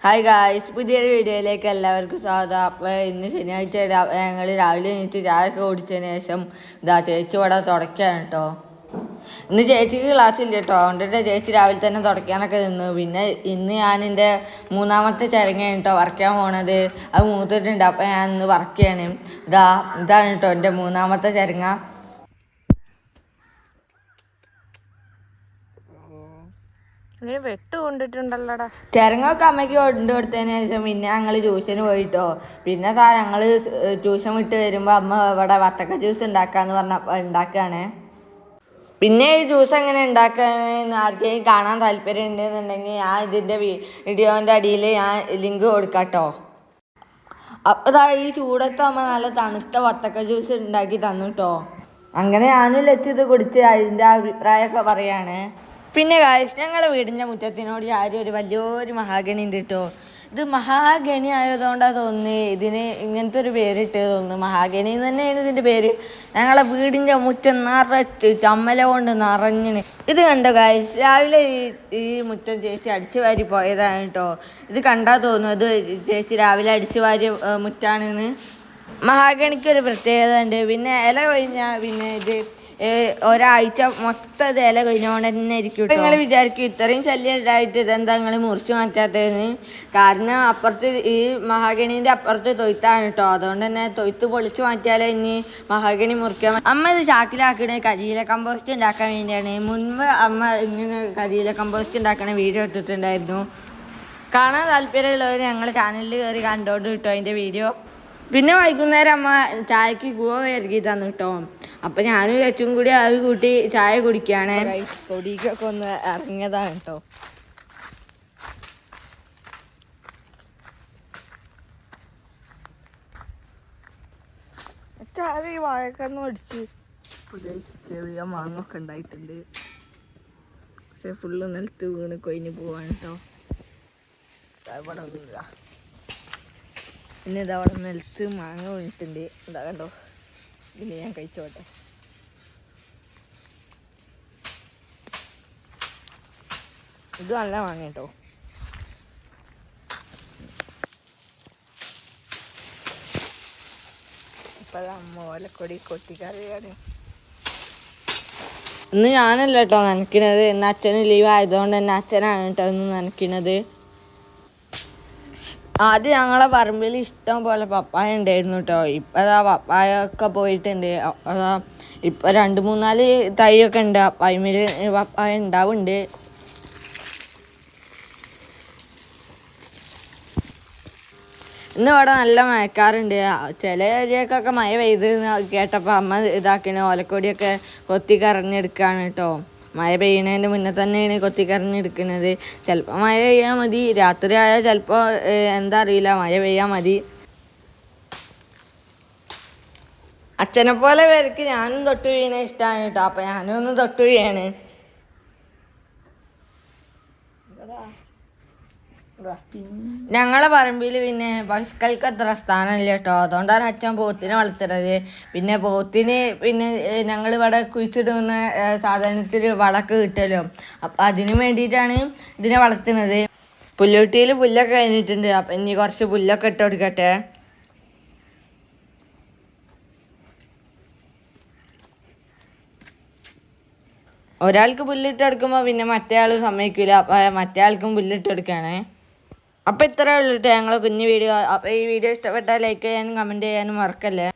Hi guys, പുതിയൊരു വീഡിയോയിലേക്ക് എല്ലാവർക്കും സ്വാഗതം. അപ്പോൾ ഇന്ന് ശനിയാഴ്ച ഞങ്ങൾ രാവിലെ എണീറ്റ് ചായയൊക്കെ കുടിച്ചതിന് ശേഷം ചേച്ചി ഇവിടെ തുടയ്ക്കാണ് കേട്ടോ. ഇന്ന് ചേച്ചിക്ക് ക്ലാസ് ഇല്ല കേട്ടോ, അതുകൊണ്ടിട്ട് ചേച്ചി രാവിലെ തന്നെ തുടയ്ക്കാനൊക്കെ നിന്നു. പിന്നെ ഇന്ന് ഞാൻ എൻ്റെ മൂന്നാമത്തെ ചരങ്ങയാണ് കേട്ടോ വറക്കാൻ പോണത്. അത് മൂത്തിട്ടുണ്ട്, അപ്പോൾ ഞാൻ ഇന്ന് വർക്ക് ചെയ്യണം. ഇതാണ് കേട്ടോ എൻ്റെ മൂന്നാമത്തെ ചരങ്ങ. വെട്ട് കൊണ്ടിട്ടുണ്ടല്ലോടാ. ചിരങ്ങൊക്കെ അമ്മയ്ക്ക് കൊണ്ടു കൊടുത്തതിന് ശേഷം പിന്നെ ഞങ്ങൾ ട്യൂഷന് പോയിട്ടോ. പിന്നെ ഞങ്ങൾ ട്യൂഷൻ വിട്ട് വരുമ്പോൾ അമ്മ ഇവിടെ വത്തക്ക ജ്യൂസ് ഉണ്ടാക്കാന്ന് പറഞ്ഞപ്പോൾ ഉണ്ടാക്കുകയാണ്. പിന്നെ ഈ ജ്യൂസ് എങ്ങനെ ഉണ്ടാക്കുകയെന്ന് ആർക്കെങ്കിലും കാണാൻ താല്പര്യം ഉണ്ടെന്നുണ്ടെങ്കിൽ ഞാൻ ഇതിൻ്റെ വീഡിയോൻ്റെ അടിയിൽ ഞാൻ ലിങ്ക് കൊടുക്കാം കേട്ടോ. അപ്പോൾ ഈ ചൂടത്ത് അമ്മ നല്ല തണുത്ത വത്തക്ക ജ്യൂസ് ഉണ്ടാക്കി തന്നു കേട്ടോ. അങ്ങനെ ഞാനും ലച്ചിത് കുടിച്ച് അതിൻ്റെ അഭിപ്രായമൊക്കെ പറയാണ്. പിന്നെ ഗായ്സ്, ഞങ്ങളുടെ വീടിൻ്റെ മുറ്റത്തിനോട് ആരും ഒരു വലിയൊരു മഹാഗണി ഉണ്ട് കേട്ടോ. ഇത് മഹാഗണി ആയതുകൊണ്ടാണ് തോന്നുന്നത് ഇതിന് ഇങ്ങനത്തെ ഒരു പേരിട്ട് തോന്നുന്നു. മഹാഗണി തന്നെയാണ് ഇതിൻ്റെ പേര്. ഞങ്ങളെ വീടിൻ്റെ മുറ്റം നിറച്ച് ചമ്മല കൊണ്ട് നിറഞ്ഞിന്. ഇത് കണ്ടോ ഗായ്സ്, രാവിലെ ഈ മുറ്റം ചേച്ചി അടിച്ചു വാരി പോയതാണ് കേട്ടോ. ഇത് കണ്ടാൽ തോന്നുന്നു ഇത് ചേച്ചി രാവിലെ അടിച്ചു വാരി മുറ്റാണെന്ന്. മഹാഗണിക്കൊരു പ്രത്യേകത ഉണ്ട്. പിന്നെ ഇല കഴിഞ്ഞാൽ പിന്നെ ഇത് ഒരാഴ്ച മൊത്തം ഇല കഴിഞ്ഞുകൊണ്ട് തന്നെ ഇരിക്കും. നിങ്ങൾ വിചാരിക്കും ഇത്രയും ശല്യം ഉണ്ടായിട്ട് ഇതെന്താ നിങ്ങൾ മുറിച്ച് മാറ്റാത്തതെന്ന്. കാരണം അപ്പുറത്ത് ഈ മഹാഗണീൻ്റെ അപ്പുറത്ത് തൊയ്ത്താണ് കേട്ടോ. അതുകൊണ്ട് തന്നെ തൊയ്ത്ത് പൊളിച്ച് മാറ്റിയാലേ ഇനി മഹാഗണി മുറിക്കാൻ. അമ്മ ഇത് ചാക്കിലാക്കണേ കരിയില കമ്പോസ്റ്റ് ഉണ്ടാക്കാൻ വേണ്ടിയാണ്. മുൻപ് അമ്മ ഇങ്ങനെ കരിയില കമ്പോസ്റ്റ് ഉണ്ടാക്കണ വീഡിയോ ഇട്ടിട്ടുണ്ടായിരുന്നു. കാണാൻ താല്പര്യമുള്ളവർ ഞങ്ങൾ ചാനലിൽ കയറി കണ്ടോണ്ട് കിട്ടും അതിൻ്റെ വീഡിയോ. പിന്നെ വൈകുന്നേരം അമ്മ ചായക്ക് കൂവ ഇറക്കി തന്നു കേട്ടോ. അപ്പം ഞാനും ലച്ചും കൂടി അത് കൂട്ടി ചായ കുടിക്കുകയാണ്. തൊടിക്കൊക്കെ ഒന്ന് ഇറങ്ങിയതാണ് കേട്ടോ. ചായ വാഴക്കന്ന് അടിച്ച് ചെറിയ മാങ്ങൊക്കെ ഉണ്ടായിട്ടുണ്ട്. പക്ഷെ ഫുള്ള് നിലത്ത് വീണ് കൊയിഞ്ഞ് പോവാണ് കേട്ടോ. ഇവിടെ ഒന്നുമില്ല. പിന്നെ ഇതവിടെ നിലത്ത് മാങ്ങ വീണിട്ടുണ്ട്. എന്താ കണ്ടോ, പിന്നെ ഞാൻ കഴിച്ചോട്ടെ. ഇത് നല്ല മാങ്ങ കേട്ടോ. ഇപ്പം അമ്മ ഓലക്കൊടി കൊത്തിക്കറിയാണ്. ഇന്ന് ഞാനല്ല കേട്ടോ നനയ്ക്കണത്. ഇന്ന് അച്ഛന് ലീവ് ആയതുകൊണ്ട് തന്നെ അച്ഛനാണ് കേട്ടോ ഇന്ന് നനയ്ക്കണത്. ആദ്യം ഞങ്ങളെ പറമ്പിൽ ഇഷ്ടം പോലെ പപ്പായ ഉണ്ടായിരുന്നു കേട്ടോ. ഇപ്പം അതാ പപ്പായ ഒക്കെ പോയിട്ടുണ്ട്. അതാ ഇപ്പം 2-3-4 തൈയൊക്കെ ഉണ്ട്. പൈമിൽ പപ്പായ ഉണ്ടാവുന്നുണ്ട്. ഇന്ന് ഇവിടെ നല്ല മഴക്കാറുണ്ട്. ചില ഏരിയക്കൊക്കെ മഴ പെയ്ത് കേട്ടപ്പോൾ അമ്മ ഇതാക്കണ ഓലക്കൊടിയൊക്കെ കൊത്തി കറഞ്ഞെടുക്കുകയാണ് കേട്ടോ. മഴ പെയ്യണതിൻ്റെ മുന്നേ തന്നെയാണ് കൊത്തിക്കറിഞ്ഞെടുക്കുന്നത്. ചിലപ്പോൾ മഴ പെയ്യാൽ മതി, രാത്രി ആയാൽ ചിലപ്പോൾ എന്താ അറിയില്ല, മഴ പെയ്യാൽ മതി. അച്ഛനെ പോലെ പേർക്ക് ഞാനും തൊട്ട് വീണ ഇഷ്ടമാണ് കേട്ടോ. അപ്പം ഞാനും ഒന്ന് തൊട്ട് വീഴാണ്. ഞങ്ങളെ പറമ്പിൽ പിന്നെ പശുക്കൾക്ക് അത്ര സ്ഥാനമില്ല കേട്ടോ. അതുകൊണ്ടാണ് അച്ഛൻ പോത്തിനെ വളർത്തുന്നത്. പിന്നെ പോത്തിന് പിന്നെ ഞങ്ങളിവിടെ കുഴിച്ചിടുന്ന സാധനത്തിൽ വളമൊക്കെ കിട്ടുമല്ലോ, അപ്പം അതിന് വേണ്ടിയിട്ടാണ് ഇതിനെ വളർത്തുന്നത്. പുല്ലുകുട്ടിയിൽ പുല്ലൊക്കെ കഴിഞ്ഞിട്ടുണ്ട്. അപ്പം ഇനി കുറച്ച് പുല്ലൊക്കെ ഇട്ട് കൊടുക്കട്ടെ. ഒരാൾക്ക് പുല്ലിട്ട് എടുക്കുമ്പോൾ പിന്നെ മറ്റേ ആൾ സമ്മതിക്കില്ല. അപ്പം മറ്റേ ആൾക്കും പുല്ലിട്ട് എടുക്കുകയാണേ. അപ്പോൾ ഇത്രയേ ഉള്ളൂ കേട്ടോ ഞങ്ങളെ കുഞ്ഞു വീഡിയോ. അപ്പോൾ ഈ വീഡിയോ ഇഷ്ടപ്പെട്ടാൽ ലൈക്ക് ചെയ്യാനും കമൻറ്റ് ചെയ്യാനും മറക്കല്ലേ.